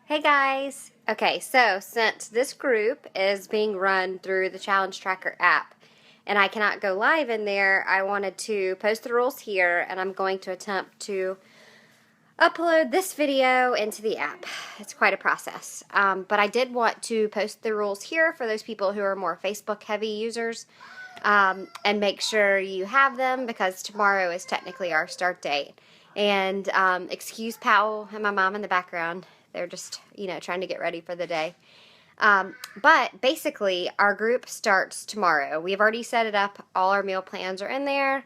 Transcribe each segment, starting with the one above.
Hey guys! Okay, so since this group is being run through the Challenge Tracker app and I cannot go live in there, I wanted to post the rules here and I'm going to attempt to upload this video into the app. It's quite a process. But I did want to post the rules here for those people who are more Facebook heavy users and make sure you have them because tomorrow is technically our start date. And excuse Powell and my mom in the background. They're just, trying to get ready for the day. But basically, our group starts tomorrow. We've already set it up. All our meal plans are in there.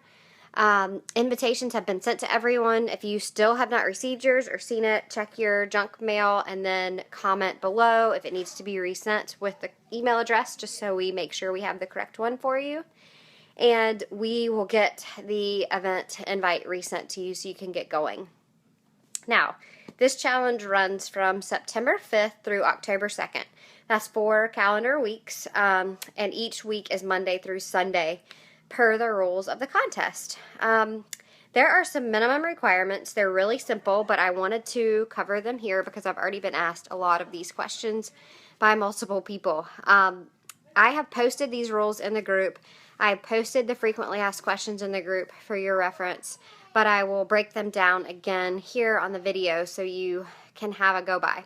Invitations have been sent to everyone. If you still have not received yours or seen it, check your junk mail and then comment below if it needs to be resent with the email address, just so we make sure we have the correct one for you. And we will get the event invite resent to you so you can get going. Now, this challenge runs from September 5th through October 2nd. That's 4 calendar weeks, and each week is Monday through Sunday per the rules of the contest. There are some minimum requirements. They're really simple, but I wanted to cover them here because I've already been asked a lot of these questions by multiple people. I have posted these rules in the group. I posted the frequently asked questions in the group for your reference, but I will break them down again here on the video so you can have a go by.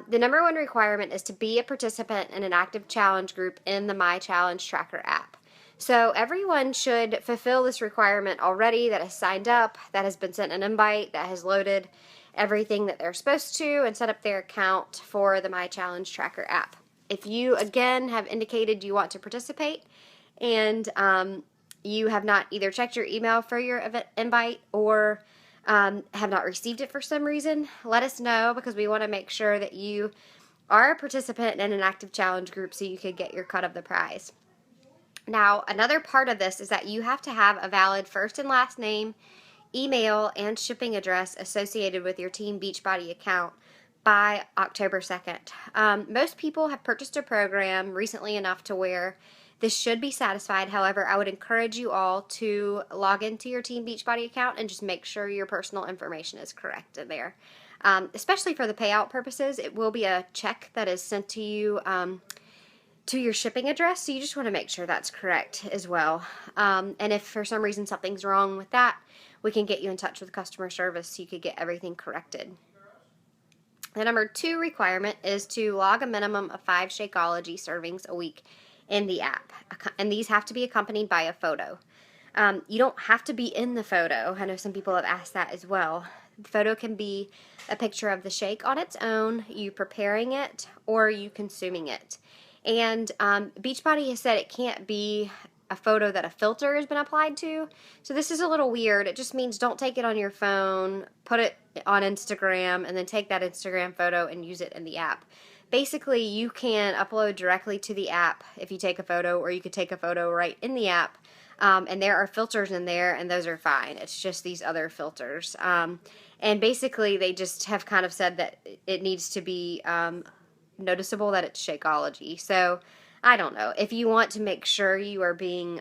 The number one requirement is to be a participant in an active challenge group in the My Challenge Tracker app. So everyone should fulfill this requirement already that has signed up, that has been sent an invite, that has loaded everything that they're supposed to and set up their account for the My Challenge Tracker app. If you, again, have indicated you want to participate and you have not either checked your email for your invite or have not received it for some reason, let us know because we want to make sure that you are a participant in an active challenge group so you can get your cut of the prize. Now, another part of this is that you have to have a valid first and last name, email, and shipping address associated with your Team Beachbody account by October 2nd. Most people have purchased a program recently enough to where this should be satisfied. However, I would encourage you all to log into your Team Beachbody account and just make sure your personal information is correct in there. Especially for the payout purposes, it will be a check that is sent to you to your shipping address, so you just want to make sure that's correct as well. And if for some reason something's wrong with that, we can get you in touch with customer service so you could get everything corrected. The number 2 requirement is to log a minimum of 5 Shakeology servings a week in the app, and these have to be accompanied by a photo. You don't have to be in the photo. I know some people have asked that as well. The photo can be a picture of the shake on its own, you preparing it, or you consuming it. And Beachbody has said it can't be a photo that a filter has been applied to. So this is a little weird. It just means don't take it on your phone, put it on Instagram, and then take that Instagram photo and use it in the app. Basically, you can upload directly to the app if you take a photo, or you could take a photo right in the app. And there are filters in there, and those are fine. It's just these other filters. And basically, they just have kind of said that it needs to be noticeable that it's Shakeology. So I don't know. If you want to make sure you are being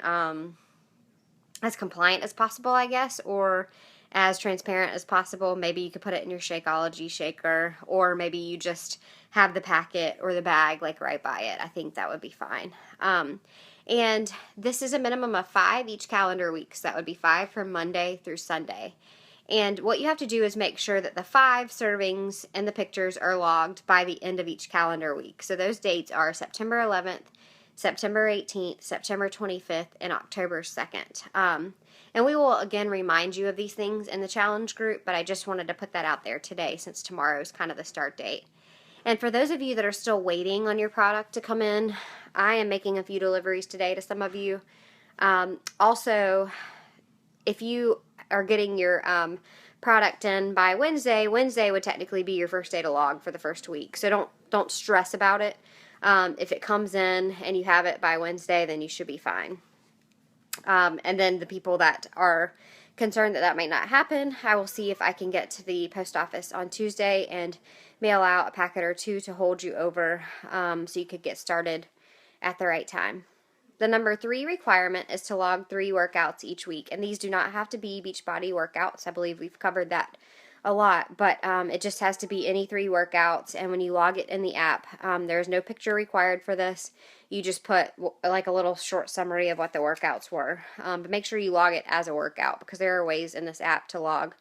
as compliant as possible, I guess, or as transparent as possible, maybe you could put it in your Shakeology shaker, or maybe you just have the packet or the bag like right by it. I think that would be fine. And this is a minimum of 5 each calendar week, so that would be 5 from Monday through Sunday. And what you have to do is make sure that the 5 servings and the pictures are logged by the end of each calendar week. So those dates are September 11th, September 18th, September 25th, and October 2nd. And we will again remind you of these things in the challenge group, but I just wanted to put that out there today since tomorrow is kind of the start date. And for those of you that are still waiting on your product to come in, I am making a few deliveries today to some of you. Also, if you are getting your product in by Wednesday would technically be your first day to log for the first week. So don't stress about it. If it comes in and you have it by Wednesday, then you should be fine. And then the people that are concerned that that might not happen, I will see if I can get to the post office on Tuesday and mail out a packet or 2 to hold you over so you could get started at the right time. The number 3 requirement is to log 3 workouts each week, and these do not have to be Beachbody workouts. I believe we've covered that a lot, but it just has to be any 3 workouts. And when you log it in the app, there's no picture required for this. You just put like a little short summary of what the workouts were. But make sure you log it as a workout, because there are ways in this app to log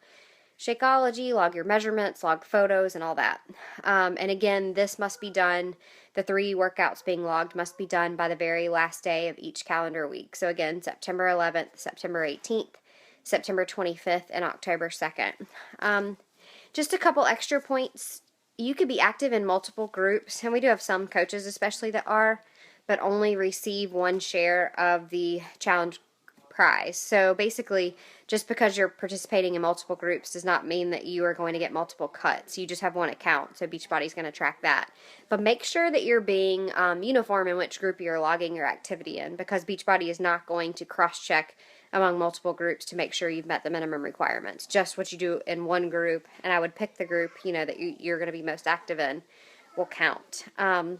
Shakeology, log your measurements, log photos, and all that. And again, this must be done, the 3 workouts being logged must be done by the very last day of each calendar week. So again, September 11th, September 18th, September 25th, and October 2nd. Just a couple extra points. You could be active in multiple groups, and we do have some coaches especially that are, but only receive 1 share of the challenge prize. So basically, just because you're participating in multiple groups does not mean that you are going to get multiple cuts. You just have 1 account, so Beachbody's going to track that. But make sure that you're being uniform in which group you're logging your activity in, because Beachbody is not going to cross-check among multiple groups to make sure you've met the minimum requirements. Just what you do in 1 group, and I would pick the group that you're going to be most active in, will count. And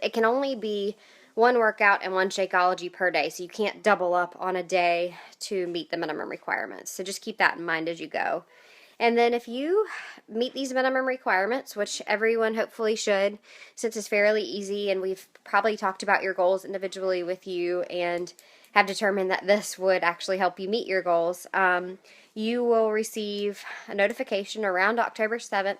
it can only be 1 workout and 1 Shakeology per day, so you can't double up on a day to meet the minimum requirements. So just keep that in mind as you go. And then if you meet these minimum requirements, which everyone hopefully should, since it's fairly easy, and we've probably talked about your goals individually with you and have determined that this would actually help you meet your goals, you will receive a notification around October 7th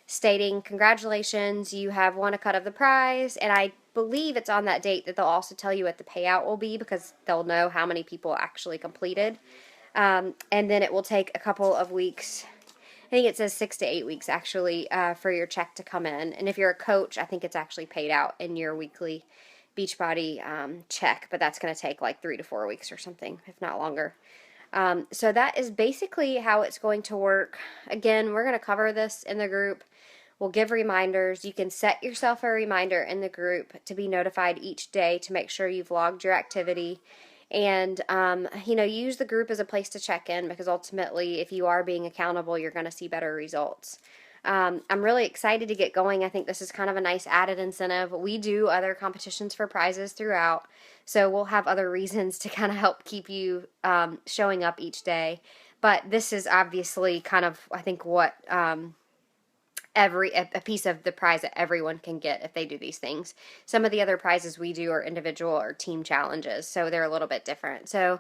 stating, congratulations, you have won a cut of the prize. And I believe it's on that date that they'll also tell you what the payout will be, because they'll know how many people actually completed. And then it will take a couple of weeks. I think it says 6 to 8 weeks actually for your check to come in. And if you're a coach, I think it's actually paid out in your weekly Beachbody check, but that's going to take like 3 to 4 weeks or something, if not longer. So that is basically how it's going to work. Again, we're going to cover this in the group. We'll give reminders. You can set yourself a reminder in the group to be notified each day to make sure you've logged your activity. And, use the group as a place to check in, because ultimately, if you are being accountable, you're going to see better results. I'm really excited to get going. I think this is kind of a nice added incentive. We do other competitions for prizes throughout, so we'll have other reasons to kind of help keep you showing up each day. But this is obviously kind of, I think, what a piece of the prize that everyone can get if they do these things. Some of the other prizes we do are individual or team challenges, so they're a little bit different. So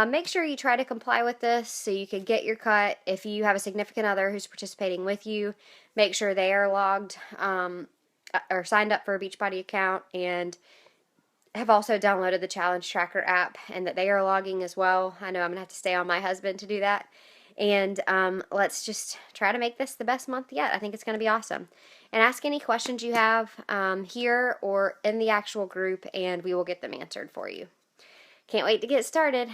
make sure you try to comply with this so you can get your cut. If you have a significant other who's participating with you, make sure they are logged or signed up for a Beachbody account and have also downloaded the Challenge Tracker app, and that they are logging as well. I know I'm going to have to stay on my husband to do that. And let's just try to make this the best month yet. I think it's going to be awesome. And ask any questions you have here or in the actual group, and we will get them answered for you. Can't wait to get started.